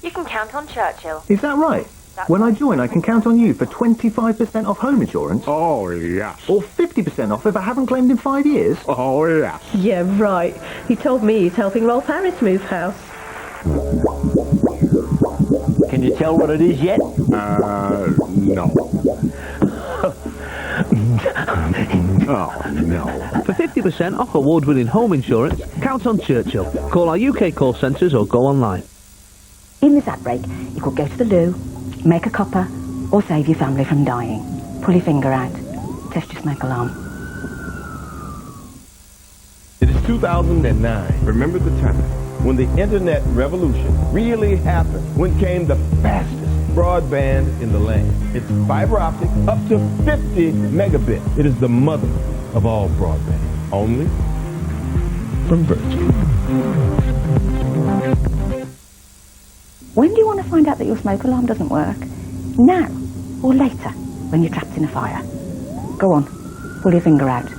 You can count on Churchill. Is that right? When I join, I can count on you for 25% off home insurance? Oh, yes. Or 50% off if I haven't claimed in 5 years? Oh, yes. Yeah, right. He told me he's helping Rolf Harris move house. Can you tell what it is yet? No. Oh, no. For 50% off award-winning home insurance, count on Churchill. Call our UK call centres or go online. In this outbreak, you could go to the loo, make a copper, or save your family from dying. Pull your finger out. Test your smoke alarm. It is 2009. Remember the time when the internet revolution really happened, when came the fastest broadband in the land. It's fiber optic up to 50 megabits. It is the mother of all broadband. Only from Virgin. When do you want to find out that your smoke alarm doesn't work? Now or later, when you're trapped in a fire? Go on, pull your finger out.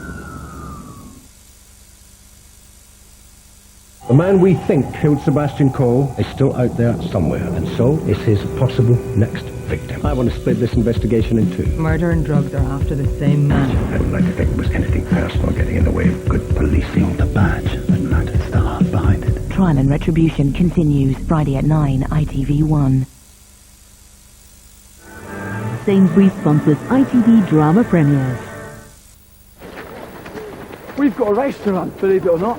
The man we think killed Sebastian Coe is still out there somewhere, and so is his possible next victim. I want to split this investigation in two. Murder and drugs are after the same man. I would like to think it was anything personal getting in the way of good policing. The badge that matters, the heart behind it. Trial and Retribution continues Friday at 9, ITV1. Sainsbury's sponsors ITV drama premieres. We've got a restaurant, believe it or not.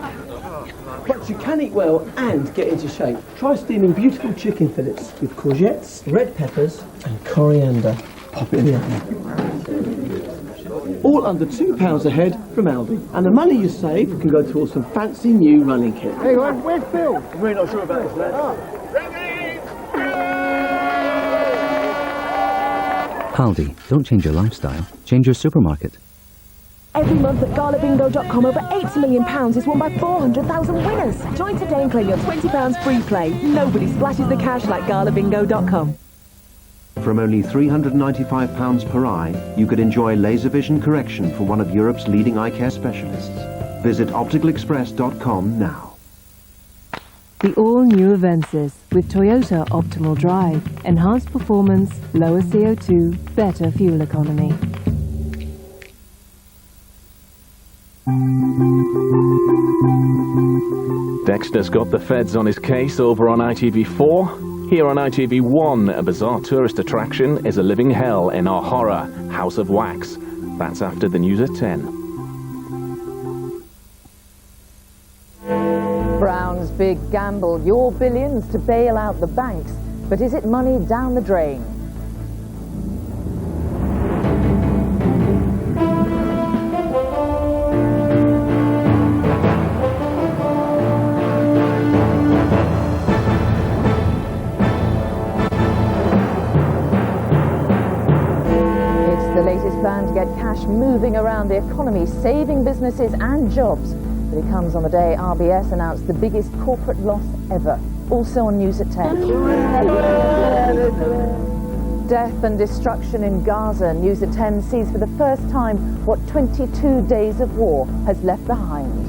But you can eat well and get into shape. Try steaming beautiful chicken fillets with courgettes, red peppers and coriander. Pop it in the oven. All under £2 a head from Aldi. And the money you save can go towards some fancy new running kit. Hey, where's Bill? I'm really not sure about this, lad. Aldi, don't change your lifestyle, change your supermarket. Every month at galabingo.com, over £80 million is won by 400,000 winners. Join today and claim your £20 free play. Nobody splashes the cash like galabingo.com. From only £395 per eye, you could enjoy laser vision correction from one of Europe's leading eye care specialists. Visit opticalexpress.com now. The all-new Avensis with Toyota Optimal Drive. Enhanced performance, lower CO2, better fuel economy. Dexter's got the feds on his case over on ITV4. Here on ITV1, a bizarre tourist attraction is a living hell in our horror, House of Wax. That's after the news at 10. Brown's big gamble, your billions to bail out the banks. But is it money down the drain? Plan to get cash moving around the economy, saving businesses and jobs. But it comes on the day RBS announced the biggest corporate loss ever. Also on News at 10. Death and destruction in Gaza. News at 10 sees for the first time what 22 days of war has left behind.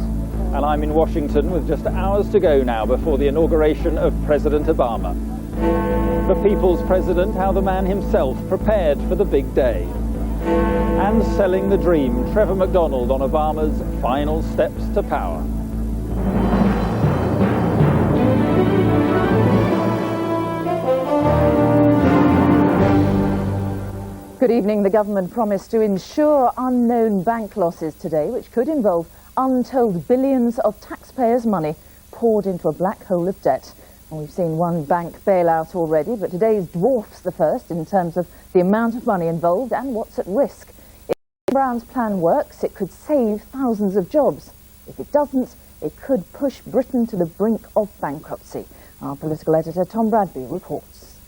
And I'm in Washington with just hours to go now before the inauguration of President Obama. The people's president, how the man himself prepared for the big day. And selling the dream, Trevor McDonald on Obama's final steps to power. Good evening. The government promised to insure unknown bank losses today, which could involve untold billions of taxpayers' money poured into a black hole of debt. And we've seen one bank bailout already, but today's dwarfs the first in terms of the amount of money involved and what's at risk. If Brown's plan works, it could save thousands of jobs. If it doesn't, it could push Britain to the brink of bankruptcy. Our political editor Tom Bradby reports.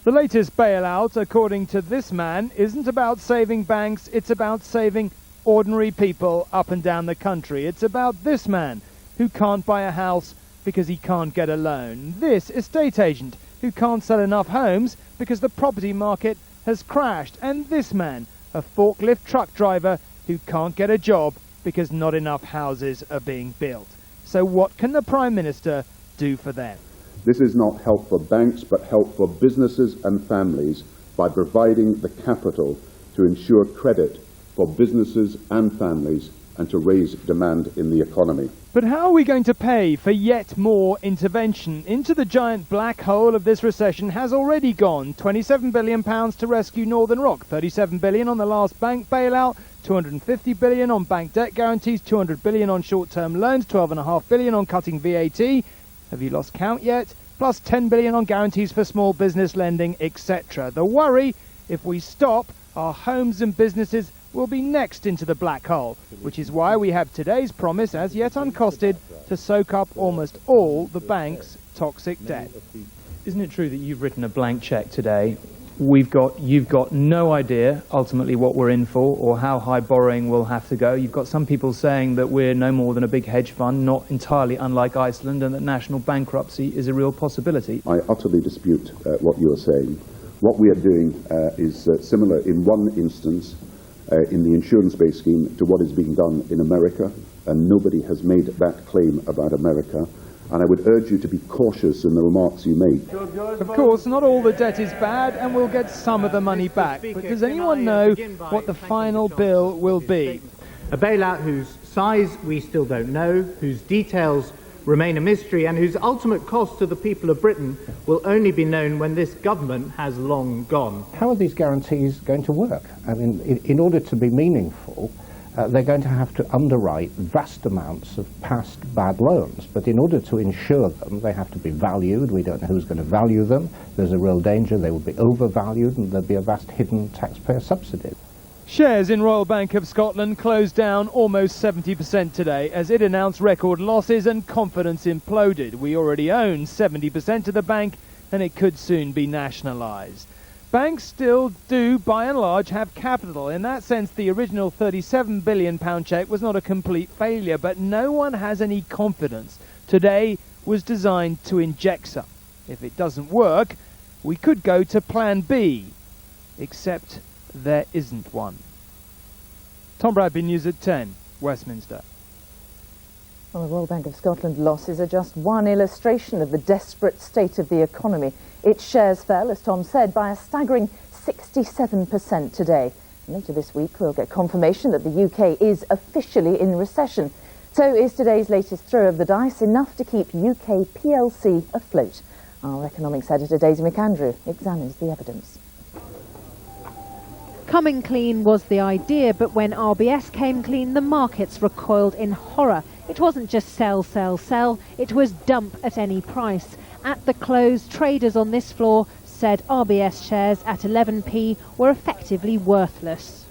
The latest bailout, according to this man, isn't about saving banks, it's about saving ordinary people up and down the country. It's about this man who can't buy a house because he can't get a loan. This estate agent who can't sell enough homes because the property market has crashed. And this man, a forklift truck driver who can't get a job because not enough houses are being built. So what can the Prime Minister do for them? This is not help for banks, but help for businesses and families by providing the capital to ensure credit for businesses and families and to raise demand in the economy. But how are we going to pay for yet more intervention? Into the giant black hole of this recession has already gone £27 billion to rescue Northern Rock, £37 billion on the last bank bailout, £250 billion on bank debt guarantees, £200 billion on short-term loans, £12.5 billion on cutting VAT. Have you lost count yet? Plus £10 billion on guarantees for small business lending, etc. The worry, if we stop, our homes and businesses will be next into the black hole, which is why we have today's promise, as yet uncosted, to soak up almost all the bank's toxic debt. Isn't it true that you've written a blank cheque today? You've got no idea ultimately what we're in for or how high borrowing will have to go. You've got some people saying that we're no more than a big hedge fund, not entirely unlike Iceland, and that national bankruptcy is a real possibility. I utterly dispute what you are saying. What we are doing is similar in one instance in the insurance-based scheme to what is being done in America, and nobody has made that claim about America. And I would urge you to be cautious in the remarks you make. Of course, not all the debt is bad, and we'll get some of the money back. But does anyone know what the final bill will be? A bailout whose size we still don't know, whose details remain a mystery, and whose ultimate cost to the people of Britain will only be known when this government has long gone. How are these guarantees going to work? I mean, in order to be meaningful, they're going to have to underwrite vast amounts of past bad loans. But in order to insure them, they have to be valued. We don't know who's going to value them. There's a real danger they will be overvalued and there'll be a vast hidden taxpayer subsidy. Shares in Royal Bank of Scotland closed down almost 70% today as it announced record losses and confidence imploded. We already own 70% of the bank and it could soon be nationalised. Banks still do, by and large, have capital. In that sense, the original £37 billion cheque was not a complete failure, but no one has any confidence. Today was designed to inject some. If it doesn't work, we could go to Plan B, except there isn't one. Tom Bradby, News at 10, Westminster. Well, the Royal Bank of Scotland losses are just one illustration of the desperate state of the economy. Its shares fell, as Tom said, by a staggering 67% today. And later this week, we'll get confirmation that the UK is officially in recession. So is today's latest throw of the dice enough to keep UK PLC afloat? Our economics editor, Daisy McAndrew, examines the evidence. Coming clean was the idea, but when RBS came clean, the markets recoiled in horror. It wasn't just sell, sell, sell, it was dump at any price. At the close, traders on this floor said RBS shares at 11p were effectively worthless.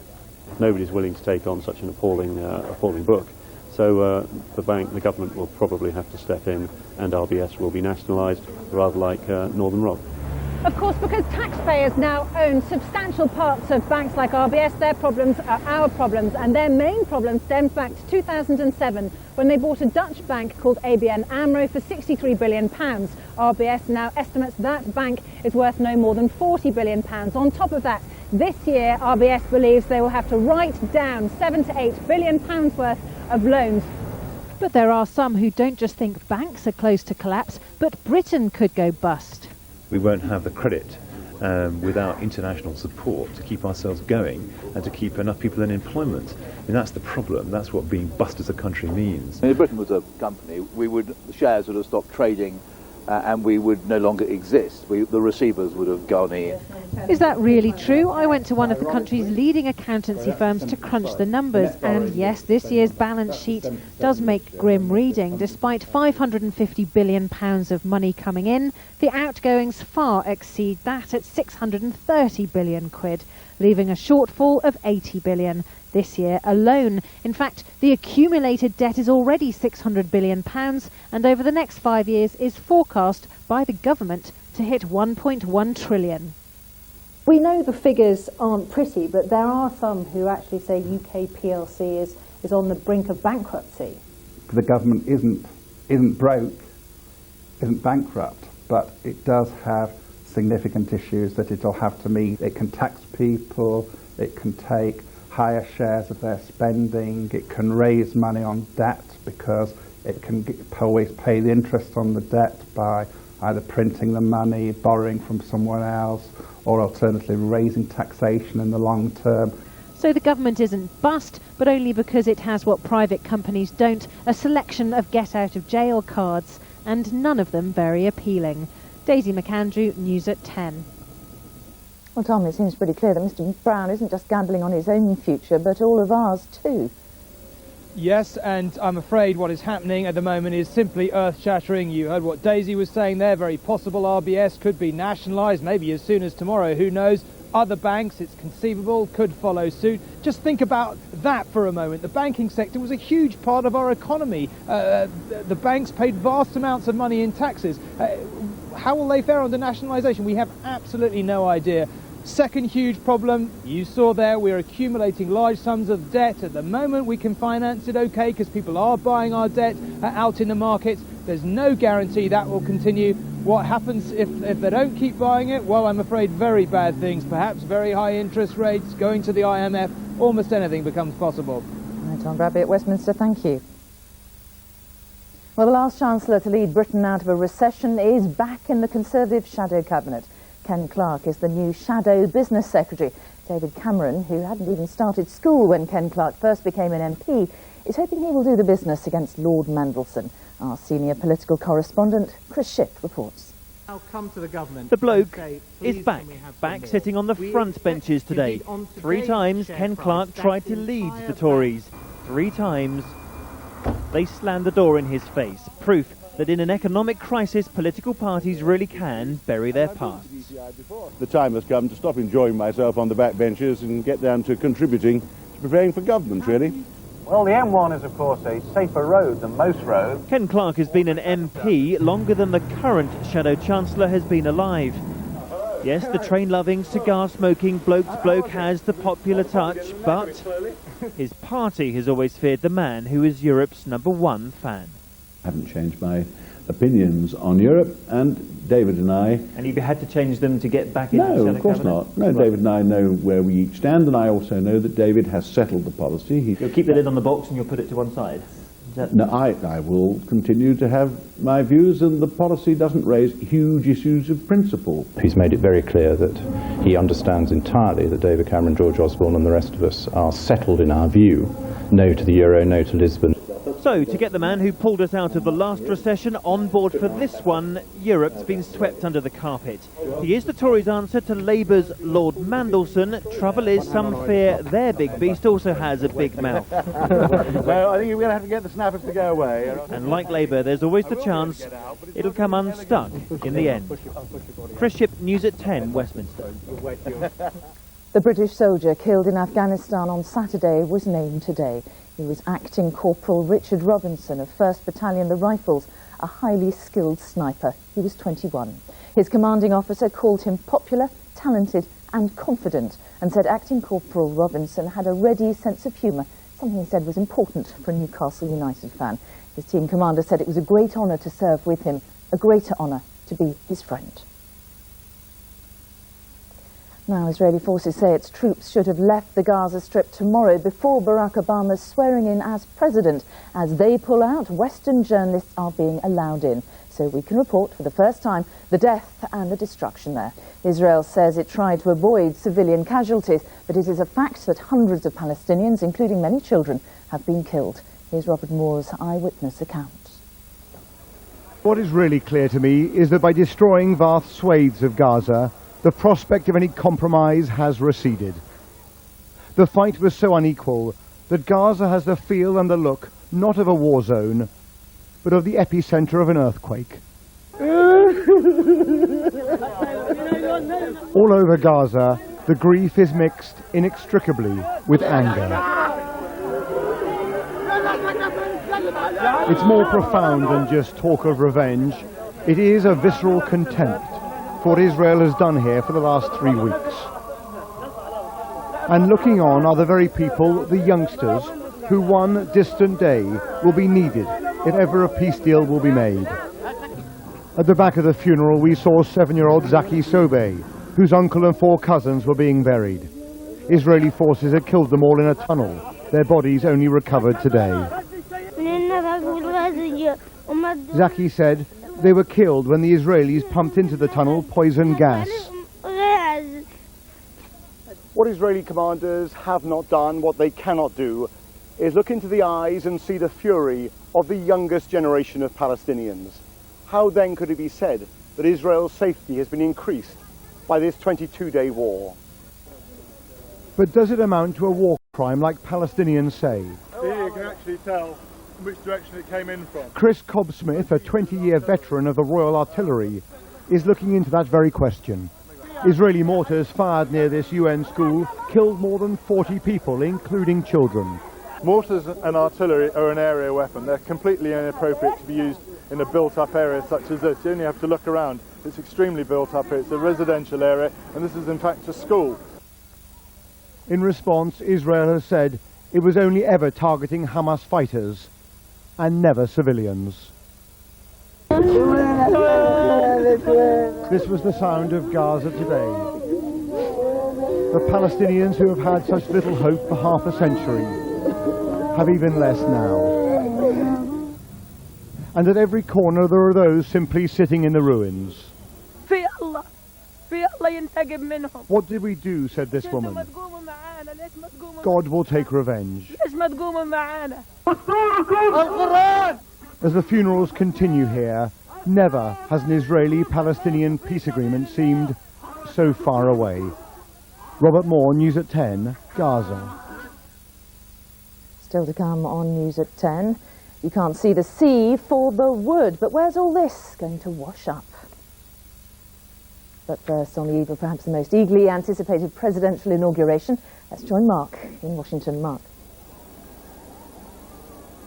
Nobody's willing to take on such an appalling book. So the bank, the government will probably have to step in and RBS will be nationalised, rather like Northern Rock. Of course, because taxpayers now own substantial parts of banks like RBS, their problems are our problems, and their main problem stems back to 2007 when they bought a Dutch bank called ABN AMRO for £63 billion. RBS now estimates that bank is worth no more than £40 billion. On top of that, this year RBS believes they will have to write down £7 to £8 billion worth of loans. But there are some who don't just think banks are close to collapse, but Britain could go bust. We won't have the credit without international support to keep ourselves going and to keep enough people in employment. And that's the problem. That's what being bust as a country means. If Britain was a company, the shares would have stopped trading and we would no longer exist. The receivers would have gone in. Is that really true? I went to one of the country's leading accountancy firms to crunch the numbers, and yes, this year's balance sheet does make grim reading. Despite £550 billion of money coming in, the outgoings far exceed that at £630 billion, leaving a shortfall of £80 billion this year alone. In fact, the accumulated debt is already £600 billion, and over the next 5 years is forecast by the government to hit £1.1 trillion. We know the figures aren't pretty, but there are some who actually say UK PLC is on the brink of bankruptcy. The government isn't broke, isn't bankrupt, but it does have significant issues that it'll have to meet. It can tax people, it can take higher shares of their spending, it can raise money on debt because it can always pay the interest on the debt by either printing the money, borrowing from someone else, or alternatively raising taxation in the long term. So the government isn't bust, but only because it has what private companies don't, a selection of get-out-of-jail cards, and none of them very appealing. Daisy McAndrew, News at 10. Well, Tom, it seems pretty clear that Mr Brown isn't just gambling on his own future, but all of ours too. Yes, and I'm afraid what is happening at the moment is simply earth-shattering. You heard what Daisy was saying there. Very possible RBS could be nationalised, maybe as soon as tomorrow, who knows. Other banks, it's conceivable, could follow suit. Just think about that for a moment. The banking sector was a huge part of our economy. The banks paid vast amounts of money in taxes. How will they fare under nationalisation? We have absolutely no idea. Second huge problem, you saw there, we're accumulating large sums of debt. At the moment we can finance it okay because people are buying our debt out in the markets. There's no guarantee that will continue. What happens if they don't keep buying it? Well, I'm afraid very bad things, perhaps very high interest rates, going to the IMF, almost anything becomes possible. Right, Tom Bradby at Westminster, thank you. Well, the last Chancellor to lead Britain out of a recession is back in the Conservative shadow cabinet. Ken Clarke is the new shadow business secretary. David Cameron, who hadn't even started school when Ken Clarke first became an MP, is hoping he will do the business against Lord Mandelson. Our senior political correspondent, Chris Shipp, reports. I'll come to the government. The bloke is back sitting on the front benches today. 3 times Ken Clarke tried to lead the Tories. 3 times they slammed the door in his face. Proof that in an economic crisis, political parties really can bury their pasts. The time has come to stop enjoying myself on the back benches and get down to contributing to preparing for government, really. Well, the M1 is, of course, a safer road than most roads. Ken Clarke has been an MP longer than the current Shadow Chancellor has been alive. Yes, the train-loving, cigar-smoking bloke has the popular touch, but his party has always feared the man who is Europe's #1 fan. I haven't changed my opinions on Europe, and David and I... And you had to change them to get back into the Shadow No, of course Cabinet? not. No, David and I know where we each stand, and I also know that David has settled the policy. You'll keep the lid on the box and you'll put it to one side? No, I will continue to have my views, and the policy doesn't raise huge issues of principle. He's made it very clear that he understands entirely that David Cameron, George Osborne and the rest of us are settled in our view. No to the euro, no to Lisbon. So, to get the man who pulled us out of the last recession on board for this one, Europe's been swept under the carpet. He is the Tories' answer to Labour's Lord Mandelson. Trouble is, some fear their big beast also has a big mouth. Well, I think we're going to have to get the snappers to go away. And like Labour, there's always the chance it'll come unstuck in the end. Chris Shipp, News at 10, Westminster. The British soldier killed in Afghanistan on Saturday was named today. He was Acting Corporal Richard Robinson of 1st Battalion, the Rifles, a highly skilled sniper. He was 21. His commanding officer called him popular, talented and confident, and said Acting Corporal Robinson had a ready sense of humour, something he said was important for a Newcastle United fan. His team commander said it was a great honour to serve with him, a greater honour to be his friend. Now, Israeli forces say its troops should have left the Gaza Strip tomorrow before Barack Obama's swearing in as president. As they pull out, Western journalists are being allowed in, so we can report for the first time the death and the destruction there. Israel says it tried to avoid civilian casualties, but it is a fact that hundreds of Palestinians, including many children, have been killed. Here's Robert Moore's eyewitness account. What is really clear to me is that by destroying vast swathes of Gaza, the prospect of any compromise has receded. The fight was so unequal that Gaza has the feel and the look not of a war zone, but of the epicenter of an earthquake. All over Gaza, the grief is mixed inextricably with anger. It's more profound than just talk of revenge. It is a visceral contempt for what Israel has done here for the last 3 weeks. And looking on are the very people, the youngsters, who one distant day will be needed if ever a peace deal will be made. At the back of the funeral we saw 7-year-old Zaki Sobey, whose uncle and 4 cousins were being buried. Israeli forces had killed them all in a tunnel, their bodies only recovered today. Zaki said, They were killed when the Israelis pumped into the tunnel poison gas. What Israeli commanders have not done, what they cannot do, is look into the eyes and see the fury of the youngest generation of Palestinians. How then could it be said that Israel's safety has been increased by this 22-day war? But does it amount to a war crime like Palestinians say? Here you can actually tell which direction it came in from. Chris Cobb-Smith, a 20-year veteran of the Royal Artillery, is looking into that very question. Israeli mortars fired near this UN school killed more than 40 people, including children. Mortars and artillery are an area weapon. They're completely inappropriate to be used in a built-up area such as this. You only have to look around. It's extremely built up here. It's a residential area, and this is in fact a school. In response, Israel has said it was only ever targeting Hamas fighters and never civilians. This was the sound of Gaza today. The Palestinians who have had such little hope for half a century have even less now. And at every corner there are those simply sitting in the ruins. What did we do, said this woman. God will take revenge. As the funerals continue here, never has an Israeli-Palestinian peace agreement seemed so far away. Robert Moore, News at 10, Gaza. Still to come on News at 10. You can't see the sea for the wood, but where's all this going to wash up? But first, on the eve of perhaps the most eagerly anticipated presidential inauguration, let's join Mark in Washington. Mark.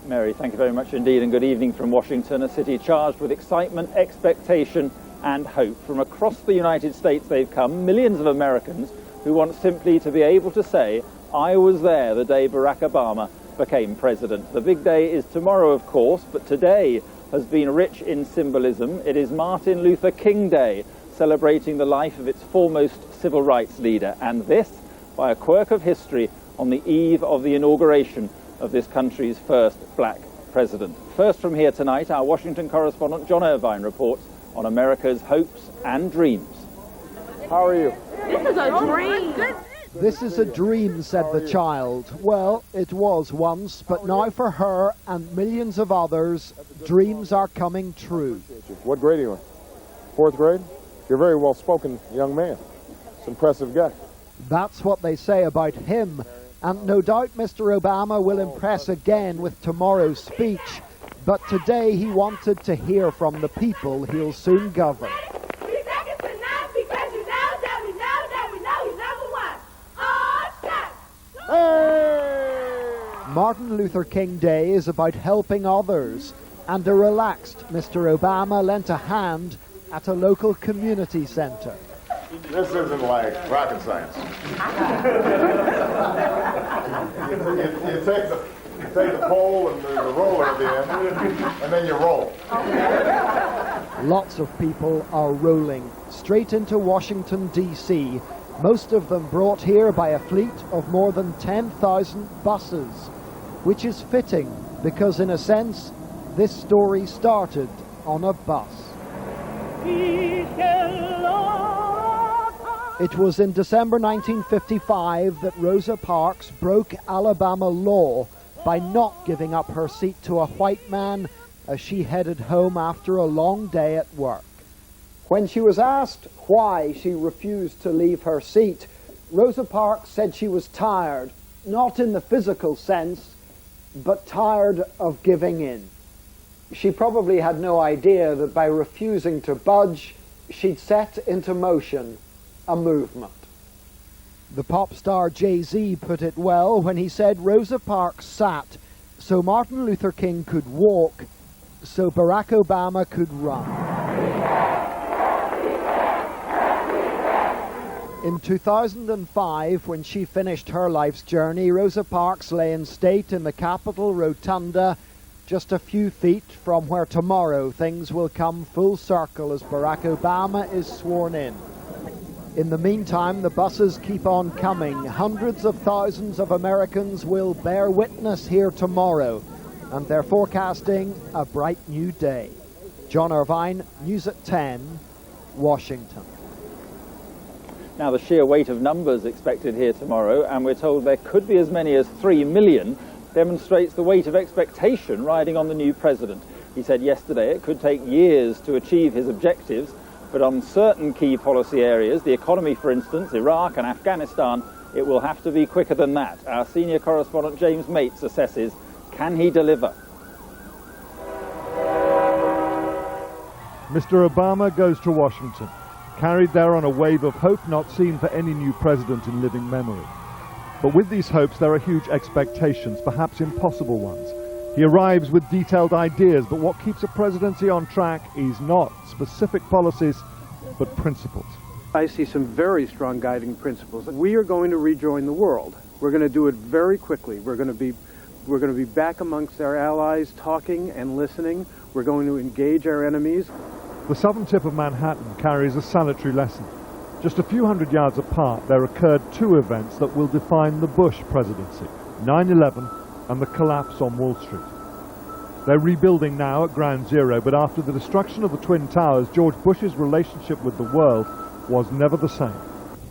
Mary, thank you very much indeed, and good evening from Washington, a city charged with excitement, expectation and hope. From across the United States they've come, millions of Americans who want simply to be able to say, I was there the day Barack Obama became president. The big day is tomorrow, of course, but today has been rich in symbolism. It is Martin Luther King Day, celebrating the life of its foremost civil rights leader, and this by a quirk of history on the eve of the inauguration of this country's first black president. First from here tonight, our Washington correspondent John Irvine reports on America's hopes and dreams. How are you? This is a dream. This is a dream, said the child. Well, it was once, but now for her and millions of others, dreams are coming true. What grade are you in? 4th grade? You're a very well-spoken young man. It's an impressive guy. That's what they say about him. And no doubt Mr. Obama will impress again with tomorrow's speech. But today he wanted to hear from the people he'll soon govern. Martin Luther King Day is about helping others. And a relaxed Mr. Obama lent a hand at a local community center. This isn't like rocket science. you take the pole and the roller at the end, and then you roll. Lots of people are rolling straight into Washington, D.C., most of them brought here by a fleet of more than 10,000 buses, which is fitting because, in a sense, this story started on a bus. It was in December 1955 that Rosa Parks broke Alabama law by not giving up her seat to a white man as she headed home after a long day at work. When she was asked why she refused to leave her seat, Rosa Parks said she was tired, not in the physical sense, but tired of giving in. She probably had no idea that by refusing to budge, she'd set into motion a movement. The pop star Jay-Z put it well when he said Rosa Parks sat so Martin Luther King could walk, so Barack Obama could run. In 2005, when she finished her life's journey, Rosa Parks lay in state in the Capitol Rotunda, just a few feet from where tomorrow things will come full circle as Barack Obama is sworn in. In the meantime, the buses keep on coming. Hundreds of thousands of Americans will bear witness here tomorrow, and they're forecasting a bright new day. John Irvine, News at 10, Washington. Now, the sheer weight of numbers expected here tomorrow, and we're told there could be as many as 3 million, demonstrates the weight of expectation riding on the new president. He said yesterday it could take years to achieve his objectives, but on certain key policy areas, the economy for instance, Iraq and Afghanistan, it will have to be quicker than that. Our senior correspondent James Mates assesses, can he deliver? Mr. Obama goes to Washington, carried there on a wave of hope not seen for any new president in living memory. But with these hopes there are huge expectations, perhaps impossible ones. He arrives with detailed ideas, but what keeps a presidency on track is not specific policies, but principles. I see some very strong guiding principles. We are going to rejoin the world. We're going to do it very quickly. We're going to be back amongst our allies, talking and listening. We're going to engage our enemies. The southern tip of Manhattan carries a salutary lesson. Just a few hundred yards apart, there occurred two events that will define the Bush presidency, 9/11 and the collapse on Wall Street. They're rebuilding now at Ground Zero, but after the destruction of the Twin Towers, George Bush's relationship with the world was never the same.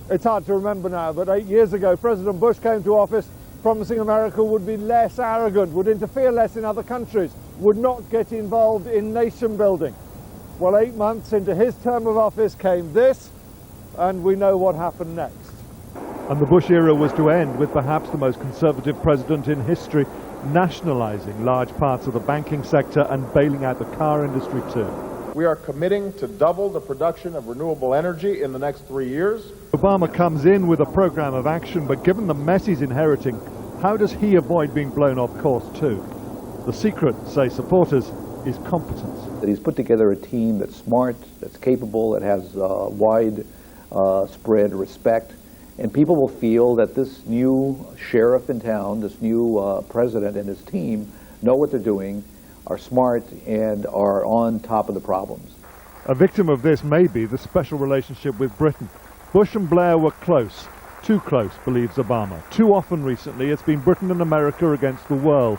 It's hard to remember now, but 8 years ago, President Bush came to office promising America would be less arrogant, would interfere less in other countries, would not get involved in nation building. Well, 8 months into his term of office came this, and we know what happened next. And the Bush era was to end with perhaps the most conservative president in history nationalizing large parts of the banking sector and bailing out the car industry too. We are committing to double the production of renewable energy in the next 3 years. Obama comes in with a program of action, but given the mess he's inheriting, how does he avoid being blown off course too? The secret, say supporters, is competence. That he's put together a team that's smart, that's capable, that has wide spread respect, and people will feel that this new sheriff in town, this new president and his team know what they're doing, are smart, and are on top of the problems. A victim of this may be the special relationship with Britain. Bush and Blair were close, too close, believes Obama. Too often recently it's been Britain and America against the world,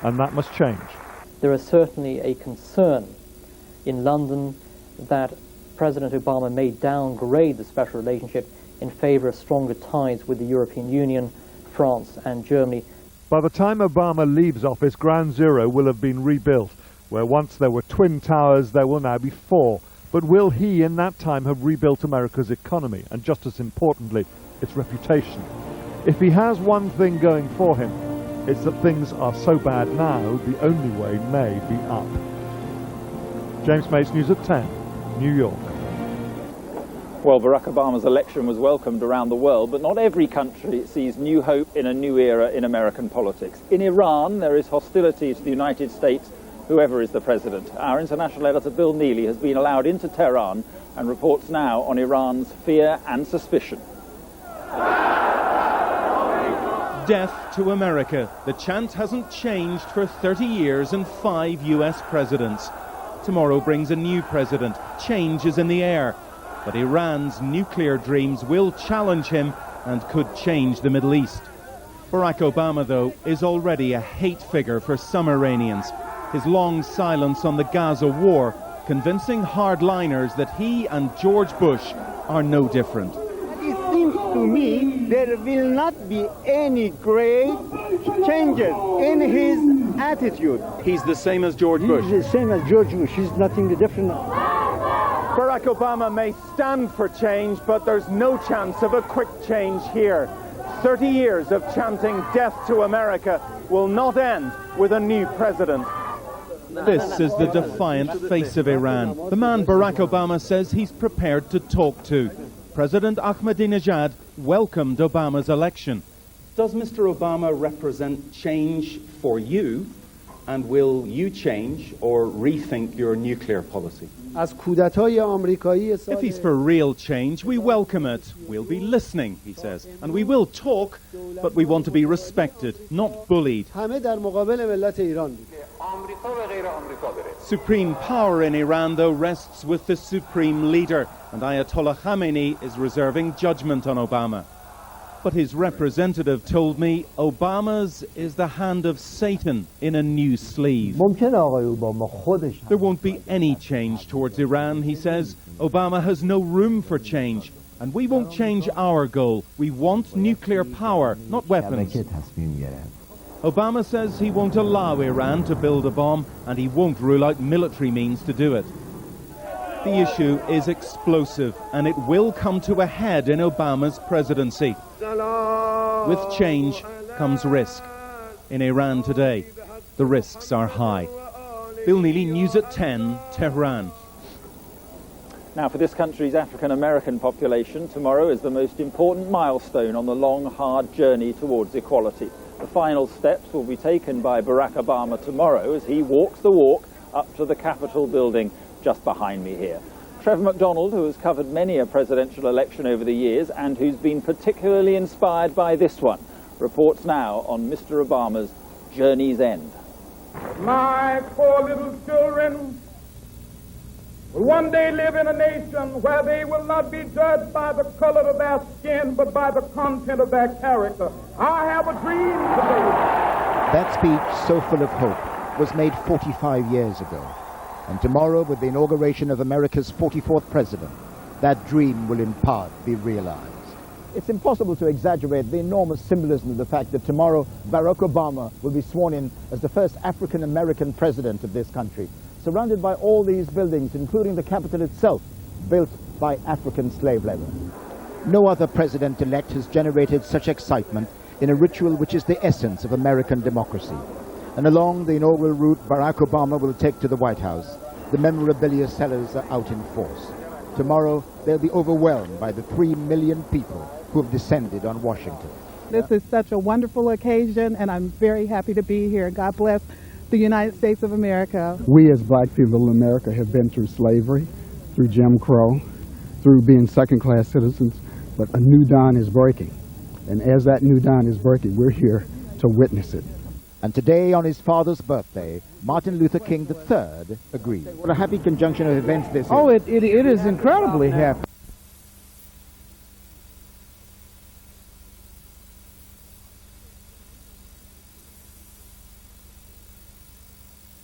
and that must change. There is certainly a concern in London that President Obama may downgrade the special relationship in favor of stronger ties with the European Union, France and Germany. By the time Obama leaves office, Ground Zero will have been rebuilt. Where once there were twin towers, there will now be 4. But will he in that time have rebuilt America's economy, and just as importantly, its reputation? If he has one thing going for him, it's that things are so bad now, the only way may be up. James Mates, News at 10, New York. Well, Barack Obama's election was welcomed around the world, but not every country sees new hope in a new era in American politics. In Iran, there is hostility to the United States, whoever is the president. Our international editor, Bill Neely, has been allowed into Tehran and reports now on Iran's fear and suspicion. Death to America. The chant hasn't changed for 30 years and 5 US presidents. Tomorrow brings a new president. Change is in the air. But Iran's nuclear dreams will challenge him and could change the Middle East. Barack Obama, though, is already a hate figure for some Iranians. His long silence on the Gaza war convincing hardliners that he and George Bush are no different. It seems to me there will not be any great changes in his attitude. He's the same as George Bush. He's the same as George Bush. He's nothing different. Barack Obama may stand for change, but there's no chance of a quick change here. 30 years of chanting death to America will not end with a new president. This is the defiant face of Iran, the man Barack Obama says he's prepared to talk to. President Ahmadinejad welcomed Obama's election. Does Mr. Obama represent change for you, and will you change or rethink your nuclear policy? If he's for real change, we welcome it. We'll be listening, he says, and we will talk, but we want to be respected, not bullied. Supreme power in Iran, though, rests with the supreme leader, and Ayatollah Khamenei is reserving judgment on Obama. But his representative told me Obama's is the hand of Satan in a new sleeve. There won't be any change towards Iran, he says. Obama has no room for change. And we won't change our goal. We want nuclear power, not weapons. Obama says he won't allow Iran to build a bomb, and he won't rule out military means to do it. The issue is explosive, and it will come to a head in Obama's presidency. With change comes risk. In Iran today, the risks are high. Bill Neely, News at 10, Tehran. Now, for this country's African-American population, tomorrow is the most important milestone on the long, hard journey towards equality. The final steps will be taken by Barack Obama tomorrow as he walks the walk up to the Capitol building just behind me here. Trevor McDonald, who has covered many a presidential election over the years and who's been particularly inspired by this one, reports now on Mr. Obama's journey's end. My poor little children will one day live in a nation where they will not be judged by the color of their skin, but by the content of their character. I have a dream today. That speech, so full of hope, was made 45 years ago. And tomorrow, with the inauguration of America's 44th president, that dream will in part be realized. It's impossible to exaggerate the enormous symbolism of the fact that tomorrow Barack Obama will be sworn in as the first African-American president of this country, surrounded by all these buildings, including the Capitol itself, built by African slave labor. No other president-elect has generated such excitement in a ritual which is the essence of American democracy. And along the inaugural route Barack Obama will take to the White House, the memorabilia sellers are out in force. Tomorrow, they'll be overwhelmed by the 3 million people who have descended on Washington. This is such a wonderful occasion, and I'm very happy to be here. God bless the United States of America. We as black people in America have been through slavery, through Jim Crow, through being second-class citizens, but a new dawn is breaking. And as that new dawn is breaking, we're here to witness it. And today, on his father's birthday, Martin Luther King III agreed. What a happy conjunction of events this is. Oh, it is incredibly happy.